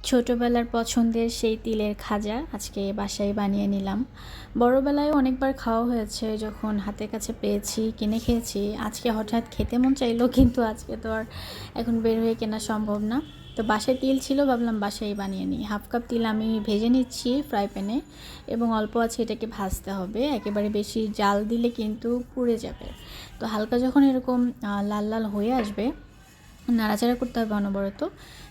ছোটোবেলার পছন্দের সেই তিলের খাজা আজকে বাসায় বানিয়ে নিলাম। বড়বেলায় অনেকবার খাওয়া হয়েছে, যখন হাতের কাছে পেয়েছি কিনে খেয়েছি। আজকে হঠাৎ খেতে মন চাইলো, কিন্তু আজকে তো আর এখন বের হয়ে কেনা সম্ভব না। তো বাসায় তিল ছিল, ভাবলাম বাসায় বানিয়ে নিই। 1/2 কাপ তিল আমি ভেজে নিচ্ছি ফ্রাই প্যানে, এবং অল্প আছে এটাকে ভাজতে হবে। একেবারে বেশি জাল দিলে কিন্তু পুড়ে যাবে। তো হালকা যখন এরকম লাল লাল হয়ে আসবে, নাড়াচাড়া করতে হবে অনবরত।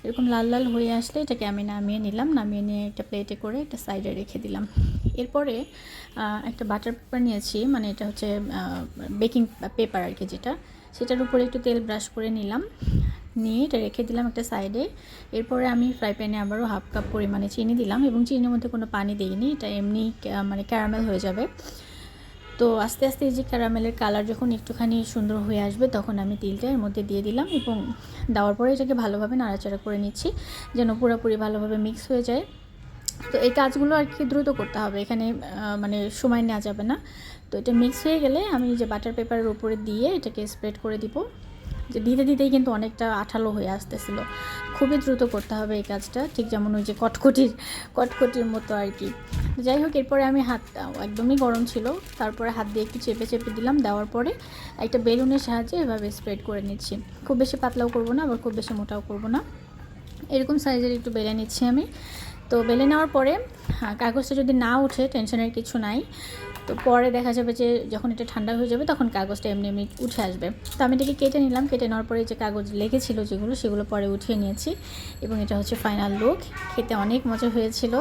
এরকম লাল লাল হয়ে আসলে এটাকে আমি নামিয়ে নিলাম। নামিয়ে নিয়ে একটা প্লেটে করে একটা সাইডে রেখে দিলাম। এরপরে একটা বাটার পেপার নিয়েছি, মানে এটা হচ্ছে বেকিং পেপার আর কি, সেটার উপরে একটু তেল ব্রাশ করে নিলাম, নিয়ে এটা রেখে দিলাম একটা সাইডে। এরপরে আমি ফ্রাই প্যানে আবারও 1/2 কাপ পরিমাণে চিনি দিলাম, এবং চিনির মধ্যে কোনো পানি দিইনি। এটা এমনি মানে ক্যারামেল হয়ে যাবে। তো আস্তে আস্তে এই যে ক্যারামেলের কালার যখন একটুখানি সুন্দর হয়ে আসবে, তখন আমি তিলটা এর মধ্যে দিয়ে দিলাম, এবং দেওয়ার পরে এটাকে ভালোভাবে নাড়াচাড়া করে নিচ্ছি, যেন পুরোপুরি ভালোভাবে মিক্স হয়ে যায়। তো এই কাজগুলো আর কি দ্রুত করতে হবে, এখানে মানে সময় নেওয়া যাবে না। তো এটা মিক্স হয়ে গেলে আমি যে বাটার পেপারের উপরে দিয়ে এটাকে স্প্রেড করে দিব। যে দিতে দিতেই কিন্তু অনেকটা আঠালো হয়ে আসতেছিলো। খুবই দ্রুত করতে হবে এই কাজটা, ঠিক যেমন ওই যে কটকটির মতো আর কি। যাই হোক, এরপরে আমি হাতটা একদমই গরম ছিল, তারপরে হাত দিয়ে একটু চেপে চেপে দিলাম। দেওয়ার পরে একটা বেলুনের সাহায্যে এভাবে স্প্রেড করে নিচ্ছি। খুব বেশি পাতলাও করব না, আবার খুব বেশি মোটাও করব না, এরকম সাইজের একটু বেলে নিচ্ছি আমি। তো বেলে নেওয়ার পরে কাগজটা যদি না উঠে, টেনশনের কিছু নাই। তো পরে দেখা যাবে যে যখন এটা ঠান্ডা হয়ে যাবে, তখন কাগজটা এমনি এমনি উঠে আসবে। তো আমি এটাকে কেটে নিলাম। কেটে নেওয়ার পরে যে কাগজ লেগেছিলো সেগুলো পরে উঠিয়ে নিয়েছি, এবং এটা হচ্ছে ফাইনাল লুক। খেতে অনেক মজা হয়েছিল।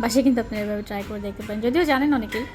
বাসায় কিন্তু আপনারা এভাবে ট্রাই করে দেখতে পারেন, যদিও জানেন অনেকেই।